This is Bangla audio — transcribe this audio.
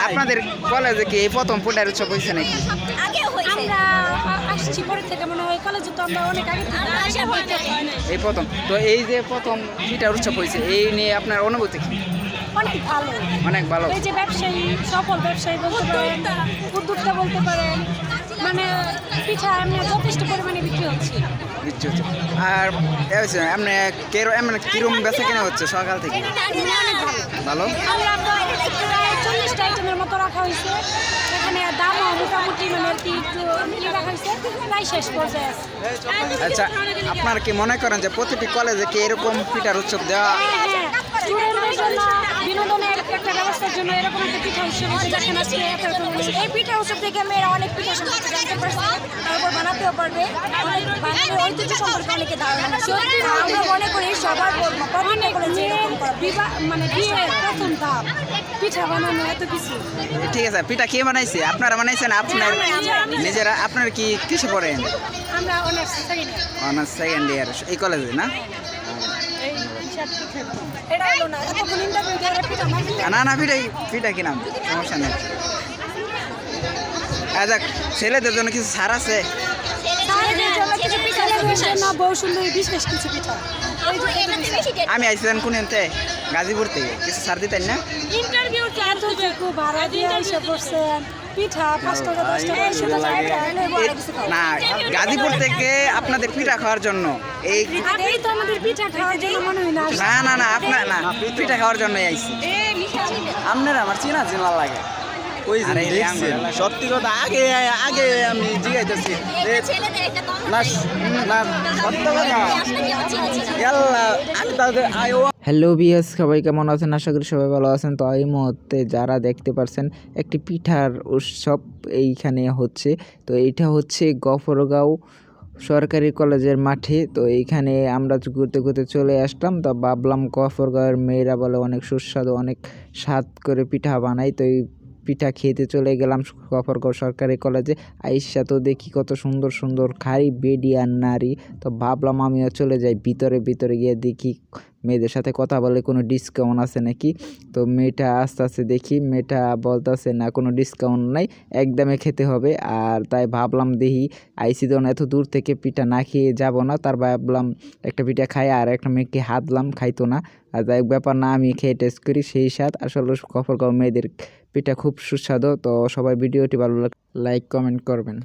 আপনাদের কলেজে কি এই প্রথম পিঠার উৎসব হয়েছে নাকি? আমরা আসছি পরে থেকে মনে হয় কলেজে তো আমরা অনেক আগে থেকে এই প্রথম তো এই যে প্রথম পিঠার উৎসব হয়েছে এই নিয়ে আপনার অনুভূতি কি? অনেক ভালো। অনেক ভালো। এই যে ব্যবসায়ী সফল ব্যবসায়ী বলতে পারেন, উদ্যোক্তা বলতে পারেন, মানে পিঠা এমনি যথেষ্ট পরিমাণে বিক্রি হচ্ছে। বুঝছি, বুঝছি। আর এমনি কিরম বেচা কেনা হচ্ছে সকাল থেকে? ভালো। আমরা প্রায় 40টা আইটেমের মতো রাখা হয়েছে। এখানে দামও মোটামুটি মানে আর কি একটু রাখা হয়েছে, প্রায় শেষ পর্যায়ে আছে। আচ্ছা, আপনারা কি মনে করেন যে প্রতিটি কলেজে কি এরকম পিঠার উৎসব দেওয়া? হ্যাঁ, স্টুডেন্টদের জন্য বিনোদনের একটা ব্যবস্থার জন্য এরকম একটা পিঠা উৎসব হচ্ছে। দেখেন আজকে এই পিঠা উৎসব থেকে মেয়েরা অনেক পিঠা সম্পর্কে জানতে পারছে, তারপর বানাতেও পারবে। অনেক বাঙালির ঐতিহ্য সম্পর্কে অনেকে ধারণা সত্যি আমরা মনে করি সবার প্রধান্য করেছে মানে বিয়ের প্রথম ধাপ পিঠা বানানো এত কিছু। ঠিক আছে, পিঠা কে বানাইছে? আপনারা বানাইছেন? আপনার নিজেরা? আপনারা কি কিসে পড়েন? আমরা honours second year. Honours second year এই কলেজে না? এটা হলো না এতক্ষণ ইন্টারভিউ দিয়ে পিঠা মাখলে না না, পিঠা কি নাম? সমস্যা নেই। আচ্ছা, ছেলেদের জন্য কিছু ছাড় আছে? তাদের জন্য কিছু পিঠা লাগবে না, বহু সুন্দর বিশেষ কিছু পিঠা। আমি আইছিলাম কোনতে? গাজীপুর থেকে। কিছু ছাড় দিতেন না? ইন্টারভিউ চার্জ হচ্ছে খুব ভাড়া দিয়ে এসে পড়ছেন পিঠা 5 টাকা 10 টাকা এসে না, গাজীপুর থেকে আপনাদের পিঠা খাওয়ার জন্য এই আগেই তো আমাদের পিঠা খাওয়ার জন্য মনে হয় না। না না না, আপনার না, পিঠা খাওয়ার জন্যই আইছি। আপনার আমার চিনা চিনা লাগে ওই যে আরে দেখছেন, আঙ্গুল। সত্যি কথা আগে আগে আমি জিজ্ঞাইতেছি না না সত্য কথা ইয়াল্লা আমি তাদের আয়ো। হ্যালো বিএস, সবাই কেমন আছেন? আশা করি সবাই ভালো আছেন। তো এই মুহূর্তে যারা দেখতে পারছেন একটি পিঠার উৎসব এইখানে হচ্ছে। তো এইটা হচ্ছে গফরগাঁও সরকারি কলেজের মাঠে। তো এইখানে আমরা ঘুরতে ঘুরতে চলে আসলাম। তো ভাবলাম গফরগাঁওয়ের মেয়েরা বলে অনেক সুস্বাদু, অনেক স্বাদ করে পিঠা বানায়। তো এই পিঠা খেতে চলে গেলাম গফরগাঁও সরকারি কলেজে। আইসা তো দেখি কত সুন্দর সুন্দর খাই বেডি আর নারী। তো ভাবলাম আমিও চলে যাই ভিতরে গিয়ে দেখি মেয়েদের সাথে কথা বলে কোনো ডিসকাউন্ট আছে নাকি। তো মেয়েটা আস্তে আস্তে দেখি মেয়েটা বলতেছে না, কোনো ডিসকাউন্ট নাই, একদমে খেতে হবে। আর তাই ভাবলাম দেখি আইসি যখন এত দূর থেকে পিঠা না খেয়ে যাব না, তার ভাবলাম একটা পিঠা খাই। আর একটা মেয়েকে হাতলাম, খাইতো না। আর যাই হোক ব্যাপার না, আমি খেয়ে টেস্ট করি, সেই স্বাদ। আসলে গফরগাঁও মেয়েদের পিঠা খুব সুস্বাদু। তো সবাই ভিডিওটি ভালো লাইক কমেন্ট করবেন।